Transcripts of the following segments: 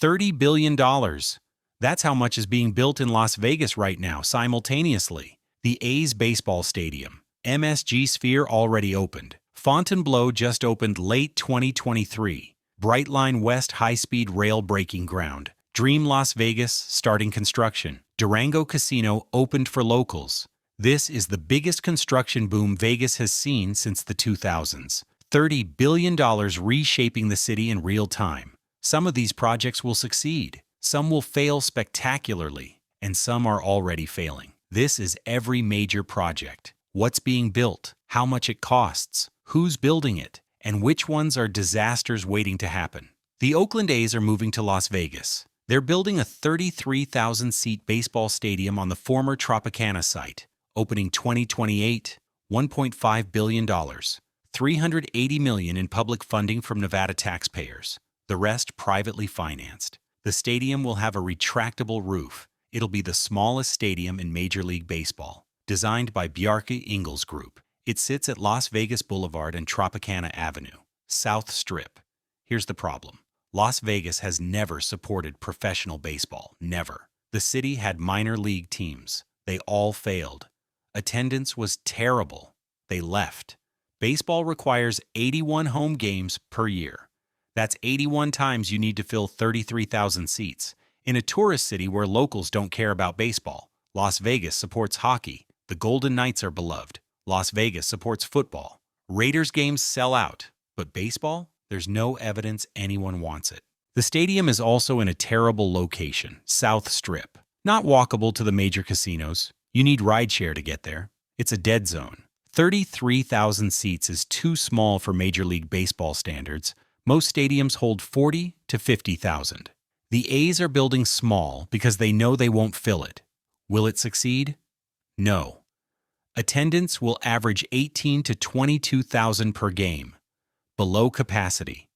$30 billion. That's how much is being built in Las Vegas right now, simultaneously. The A's baseball stadium, MSG Sphere, already opened. Fontainebleau just opened late 2023. Brightline West high-speed rail breaking ground. Dream Las Vegas starting construction. Durango Casino opened for locals. This is the biggest construction boom Vegas has seen since the 2000s. $30 billion reshaping the city in real time. Some of these projects will succeed. Some will fail spectacularly. And some are already failing. This is every major project. What's being built, how much it costs, who's building it, and which ones are disasters waiting to happen. The Oakland A's are moving to Las Vegas. They're building a 33,000-seat baseball stadium on the former Tropicana site, opening 2028, $1.5 billion, $380 million in public funding from Nevada taxpayers, the rest privately financed. The stadium will have a retractable roof. It'll be the smallest stadium in Major League Baseball. Designed by Bjarke Ingels Group. It sits at Las Vegas Boulevard and Tropicana Avenue, South Strip. Here's the problem. Las Vegas has never supported professional baseball. Never. The city had minor league teams. They all failed. Attendance was terrible. They left. Baseball requires 81 home games per year. That's 81 times you need to fill 33,000 seats. In a tourist city where locals don't care about baseball, Las Vegas supports hockey. The Golden Knights are beloved. Las Vegas supports football. Raiders games sell out. But baseball? There's no evidence anyone wants it. The stadium is also in a terrible location, South Strip. Not walkable to the major casinos. You need rideshare to get there. It's a dead zone. 33,000 seats is too small for Major League Baseball standards. Most stadiums hold 40 to 50,000. The A's are building small because they know they won't fill it. Will it succeed? No. Attendance will average 18 to 22,000 per game, below capacity.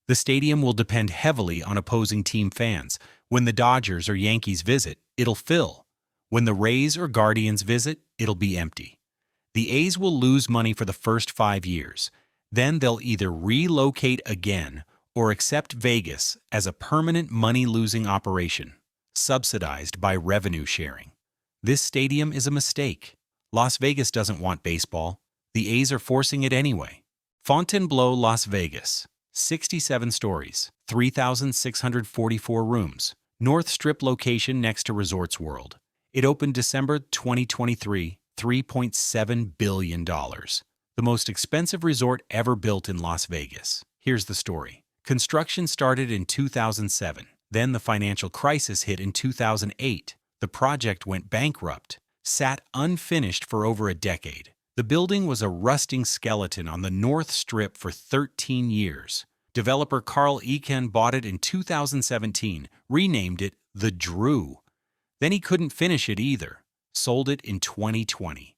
The stadium will depend heavily on opposing team fans. When the Dodgers or Yankees visit, it'll fill. When the Rays or Guardians visit, it'll be empty. The A's will lose money for the first 5 years. Then they'll either relocate again or accept Vegas as a permanent money-losing operation, subsidized by revenue sharing. This stadium is a mistake. Las Vegas doesn't want baseball. The A's are forcing it anyway. Fontainebleau, Las Vegas. 67 stories, 3,644 rooms. North Strip location next to Resorts World. It opened December 2023, $3.7 billion. The most expensive resort ever built in Las Vegas. Here's the story. Construction started in 2007. Then the financial crisis hit in 2008. The project went bankrupt, sat unfinished for over a decade. The building was a rusting skeleton on the North Strip for 13 years. Developer Carl Icahn bought it in 2017, renamed it The Drew. Then he couldn't finish it either, sold it in 2020.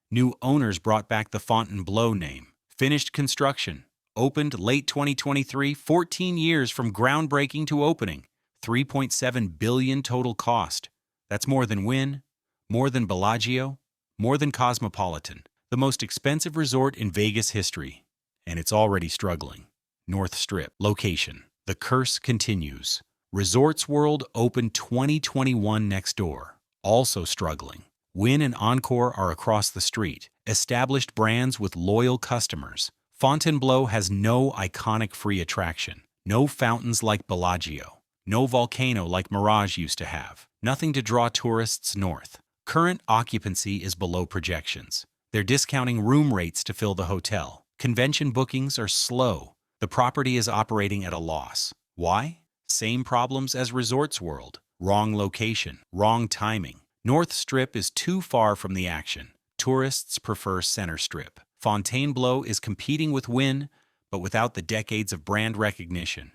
New owners brought back the Fontainebleau name, finished construction, opened late 2023, 14 years from groundbreaking to opening, $3.7 billion total cost. That's more than Wynn, more than Bellagio, more than Cosmopolitan, the most expensive resort in Vegas history. And it's already struggling. North Strip. Location. The curse continues. Resorts World opened 2021 next door. Also struggling. Wynn and Encore are across the street. Established brands with loyal customers. Fontainebleau has no iconic free attraction. No fountains like Bellagio. No volcano like Mirage used to have. Nothing to draw tourists north. Current occupancy is below projections. They're discounting room rates to fill the hotel. Convention bookings are slow. The property is operating at a loss. Why? Same problems as Resorts World. Wrong location. Wrong timing. North Strip is too far from the action. Tourists prefer Center Strip. Fontainebleau is competing with Wynn, but without the decades of brand recognition.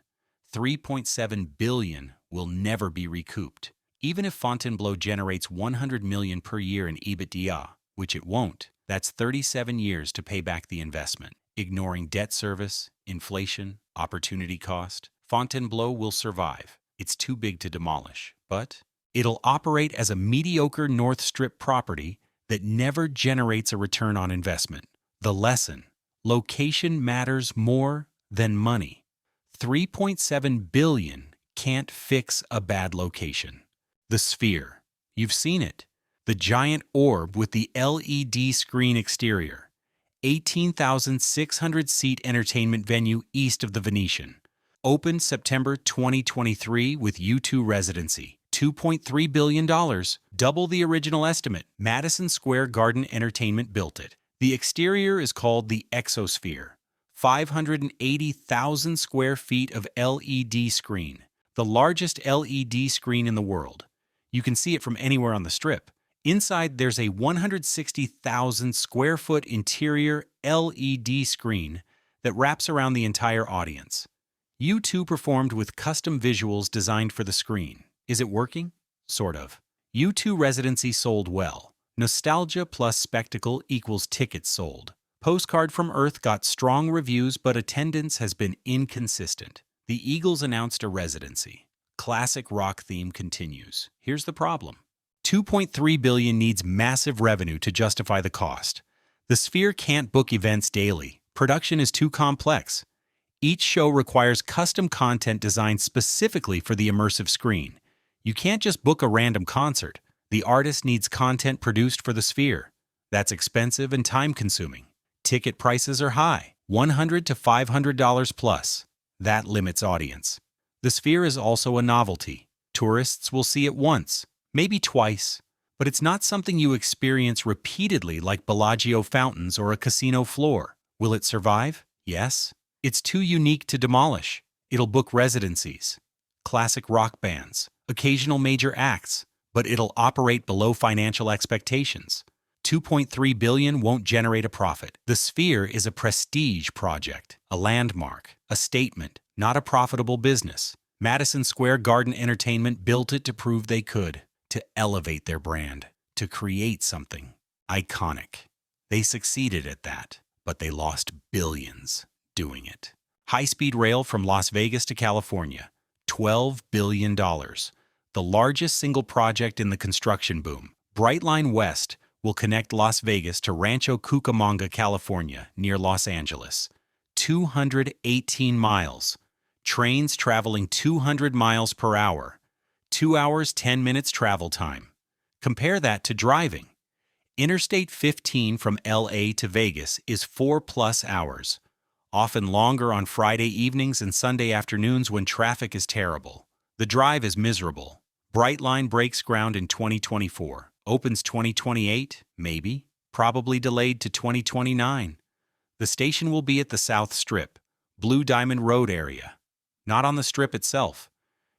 $3.7 billion will never be recouped. Even if Fontainebleau generates $100 million per year in EBITDA, which it won't, that's 37 years to pay back the investment. Ignoring debt service, inflation, opportunity cost, Fontainebleau will survive. It's too big to demolish, but it'll operate as a mediocre North Strip property that never generates a return on investment. The lesson: location matters more than money. $3.7 billion can't fix a bad location. The Sphere. You've seen it. The giant orb with the LED screen exterior. 18,600-seat entertainment venue east of the Venetian. Opened September 2023 with U2 residency. $2.3 billion, double the original estimate. Madison Square Garden Entertainment built it. The exterior is called the Exosphere. 580,000 square feet of LED screen. The largest LED screen in the world. You can see it from anywhere on the Strip. Inside, there's a 160,000 square foot interior LED screen that wraps around the entire audience. U2 performed with custom visuals designed for the screen. Is it working? Sort of. U2 residency sold well. Nostalgia plus spectacle equals tickets sold. Postcard from Earth got strong reviews, but attendance has been inconsistent. The Eagles announced a residency. Classic rock theme continues. Here's the problem. $2.3 billion needs massive revenue to justify the cost. The Sphere can't book events daily. Production is too complex. Each show requires custom content designed specifically for the immersive screen. You can't just book a random concert. The artist needs content produced for the Sphere. That's expensive and time-consuming. Ticket prices are high, $100 to $500 plus. That limits audience. The Sphere is also a novelty. Tourists will see it once, maybe twice, but it's not something you experience repeatedly like Bellagio fountains or a casino floor. Will it survive? Yes. It's too unique to demolish. It'll book residencies, classic rock bands, occasional major acts, but it'll operate below financial expectations. $2.3 billion won't generate a profit. The Sphere is a prestige project, a landmark, a statement, not a profitable business. Madison Square Garden Entertainment built it to prove they could, to elevate their brand, to create something iconic. They succeeded at that, but they lost billions doing it. High-speed rail from Las Vegas to California, $12 billion. The largest single project in the construction boom. Brightline West will connect Las Vegas to Rancho Cucamonga, California, near Los Angeles. 218 miles. Trains traveling 200 miles per hour. 2 hours, 10 minutes travel time. Compare that to driving. Interstate 15 from LA to Vegas is 4+ hours, often longer on Friday evenings and Sunday afternoons when traffic is terrible. The drive is miserable. Brightline breaks ground in 2024. Opens 2028, maybe. Probably delayed to 2029. The station will be at the South Strip, Blue Diamond Road area. Not on the Strip itself.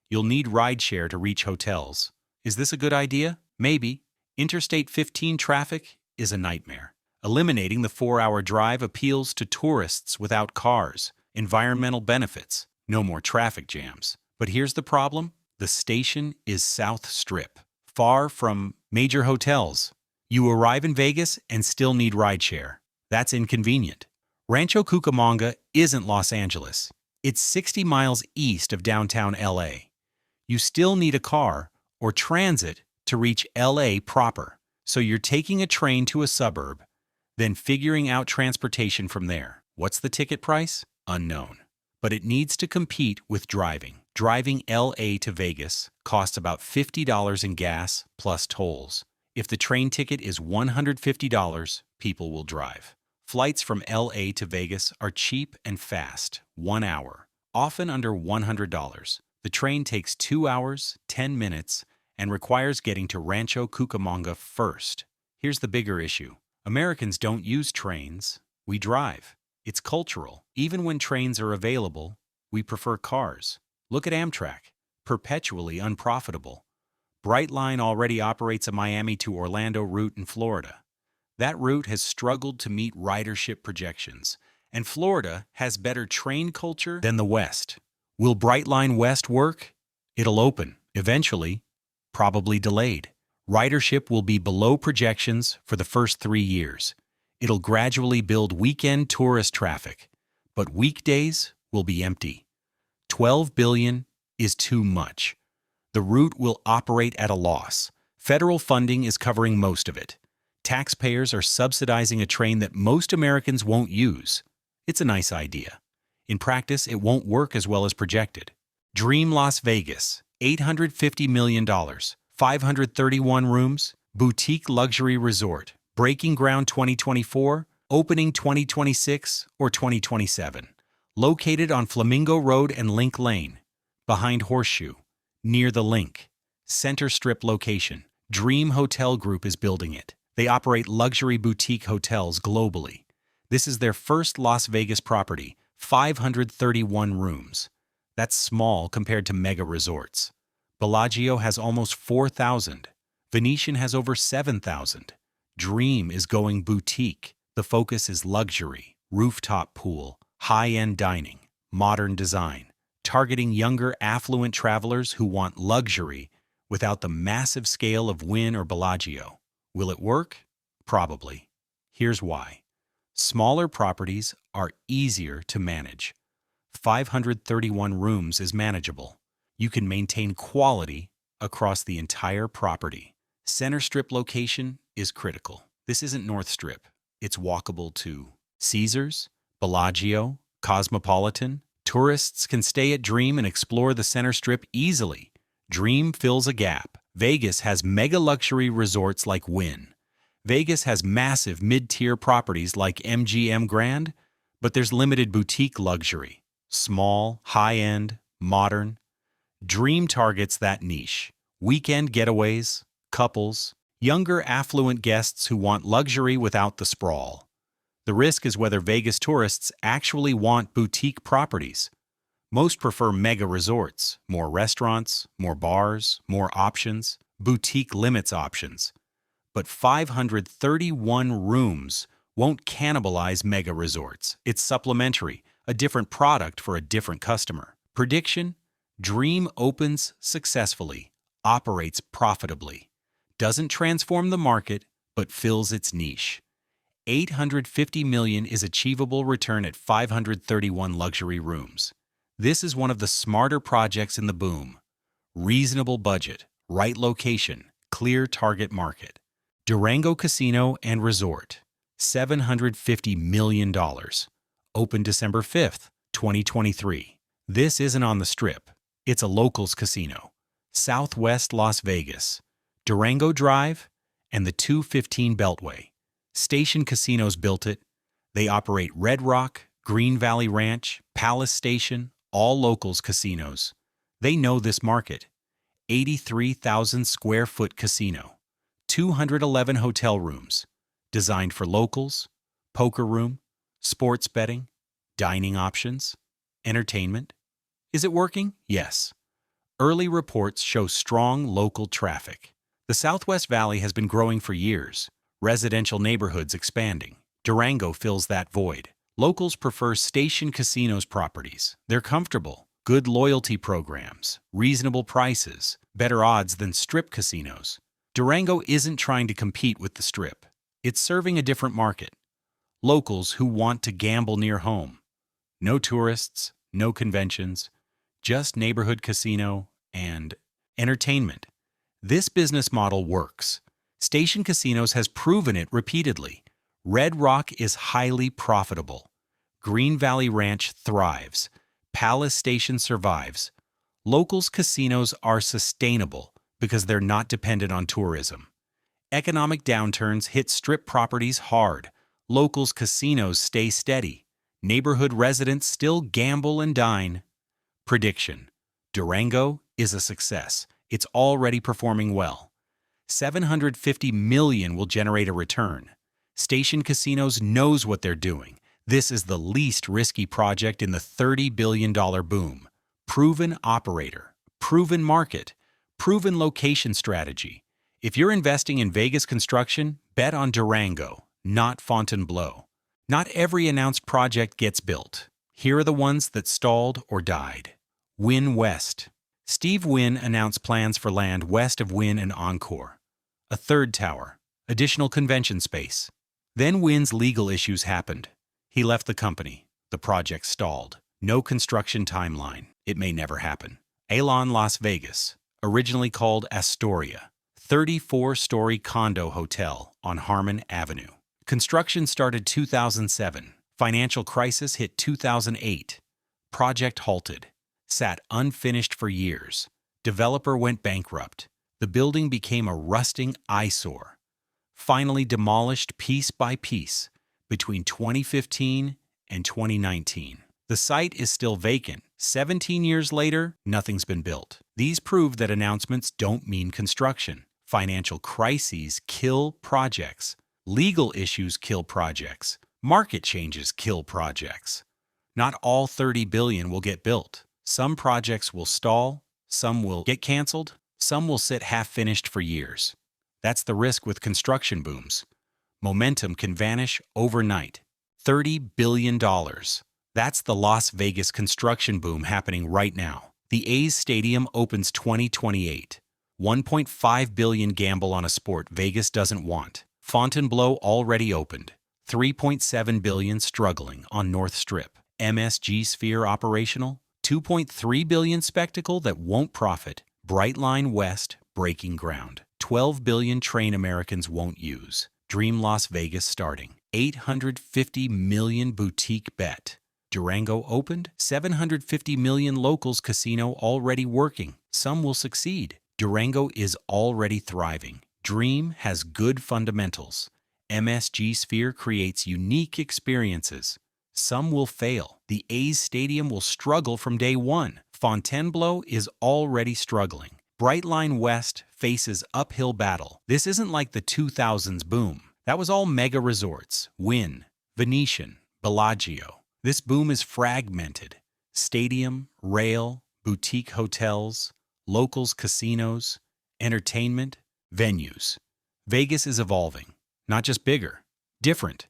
You'll need rideshare to reach hotels. Is this a good idea? Maybe. Interstate 15 traffic is a nightmare. Eliminating the 4-hour drive appeals to tourists without cars. Environmental benefits. No more traffic jams. But here's the problem. The station is South Strip, far from major hotels. You arrive in Vegas and still need rideshare. That's inconvenient. Rancho Cucamonga isn't Los Angeles. It's 60 miles east of downtown LA. You still need a car or transit to reach LA proper. So you're taking a train to a suburb, then figuring out transportation from there. What's the ticket price? Unknown. But it needs to compete with driving. Driving LA to Vegas costs about $50 in gas plus tolls. If the train ticket is $150, people will drive. Flights from LA to Vegas are cheap and fast, 1 hour, often under $100. The train takes 2 hours, 10 minutes, and requires getting to Rancho Cucamonga first. Here's the bigger issue. Americans don't use trains, we drive. It's cultural. Even when trains are available, we prefer cars. Look at Amtrak, perpetually unprofitable. Brightline already operates a Miami to Orlando route in Florida. That route has struggled to meet ridership projections, and Florida has better train culture than the West. Will Brightline West work? It'll open, eventually, probably delayed. Ridership will be below projections for the first 3 years. It'll gradually build weekend tourist traffic, but weekdays will be empty. $12 billion is too much. The route will operate at a loss. Federal funding is covering most of it. Taxpayers are subsidizing a train that most Americans won't use. It's a nice idea. In practice, it won't work as well as projected. Dream Las Vegas, $850 million, 531 rooms, boutique luxury resort, breaking ground 2024, opening 2026 or 2027. Located on Flamingo Road and Link Lane, behind Horseshoe, near the Link. Center Strip location. Dream Hotel Group is building it. They operate luxury boutique hotels globally. This is their first Las Vegas property, 531 rooms. That's small compared to mega resorts. Bellagio has almost 4,000. Venetian has over 7,000. Dream is going boutique. The focus is luxury, rooftop pool, high-end dining, modern design, targeting younger, affluent travelers who want luxury without the massive scale of Wynn or Bellagio. Will it work? Probably. Here's why. Smaller properties are easier to manage. 531 rooms is manageable. You can maintain quality across the entire property. Center Strip location is critical. This isn't North Strip. It's walkable to Caesars, Bellagio, Cosmopolitan. Tourists can stay at Dream and explore the Center Strip easily. Dream fills a gap. Vegas has mega luxury resorts like Wynn. Vegas has massive mid-tier properties like MGM Grand, but there's limited boutique luxury. Small, high-end, modern. Dream targets that niche. Weekend getaways, couples, younger affluent guests who want luxury without the sprawl. The risk is whether Vegas tourists actually want boutique properties. Most prefer mega resorts, more restaurants, more bars, more options, boutique limits options. But 531 rooms won't cannibalize mega resorts. It's supplementary, a different product for a different customer. Prediction: Dream opens successfully, operates profitably, doesn't transform the market, but fills its niche. $850 million is achievable return at 531 luxury rooms. This is one of the smarter projects in the boom. Reasonable budget, right location, clear target market. Durango Casino and Resort, $750 million. Open December 5th, 2023. This isn't on the Strip. It's a locals casino. Southwest Las Vegas, Durango Drive, and the 215 Beltway. Station Casinos built it. They operate Red Rock, Green Valley Ranch, Palace Station, all locals casinos. They know this market. 83,000 square foot casino. 211 hotel rooms. Designed for locals, poker room, sports betting, dining options, entertainment. Is it working? Yes. Early reports show strong local traffic. The Southwest Valley has been growing for years. Residential neighborhoods expanding. Durango fills that void. Locals prefer Station Casinos properties. They're comfortable, good loyalty programs, reasonable prices, better odds than Strip casinos. Durango isn't trying to compete with the Strip. It's serving a different market. Locals who want to gamble near home. No tourists, no conventions, just neighborhood casino and entertainment. This business model works. Station Casinos has proven it repeatedly. Red Rock is highly profitable. Green Valley Ranch thrives. Palace Station survives. Locals casinos are sustainable because they're not dependent on tourism. Economic downturns hit Strip properties hard. Locals casinos stay steady. Neighborhood residents still gamble and dine. Prediction: Durango is a success. It's already performing well. $750 million will generate a return. Station Casinos knows what they're doing. This is the least risky project in the $30 billion boom. Proven operator, proven market, proven location strategy. If you're investing in Vegas construction, bet on Durango, not Fontainebleau. Not every announced project gets built. Here are the ones that stalled or died. Wynn West. Steve Wynn announced plans for land west of Wynn and Encore. A third tower, additional convention space. Then Wynn's legal issues happened. He left the company. The project stalled. No construction timeline. It may never happen. Alon Las Vegas, originally called Astoria, 34-story condo hotel on Harmon Avenue. Construction started 2007. Financial crisis hit 2008. Project halted. sat unfinished for years. Developer went bankrupt. The building became a rusting eyesore. Finally demolished piece by piece between 2015 and 2019. The site is still vacant. 17 years later, nothing's been built. These prove that announcements don't mean construction. Financial crises kill projects. Legal issues kill projects. Market changes kill projects. Not all 30 billion will get built. Some projects will stall, some will get canceled, some will sit half-finished for years. That's the risk with construction booms. Momentum can vanish overnight. $30 billion. That's the Las Vegas construction boom happening right now. The A's stadium opens 2028. $1.5 billion gamble on a sport Vegas doesn't want. Fontainebleau already opened. $3.7 billion struggling on North Strip. MSG Sphere operational. $2.3 billion spectacle that won't profit. Brightline West breaking ground. $12 billion train Americans won't use. Dream Las Vegas starting. $850 million boutique bet. Durango opened. $750 million locals casino already working. Some will succeed. Durango is already thriving. Dream has good fundamentals. MSG Sphere creates unique experiences. Some will fail. The A's stadium will struggle from day one. Fontainebleau is already struggling. Brightline West faces uphill battle. This isn't like the 2000s boom. That was all mega resorts. Wynn, Venetian, Bellagio. This boom is fragmented. Stadium, rail, boutique hotels, locals casinos, entertainment, venues. Vegas is evolving. Not just bigger, different.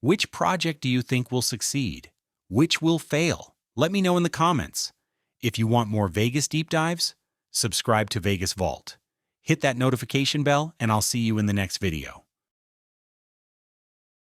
Which project do you think will succeed? Which will fail? Let me know in the comments. If you want more Vegas deep dives, subscribe to Vegas Vault. Hit that notification bell and I'll see you in the next video.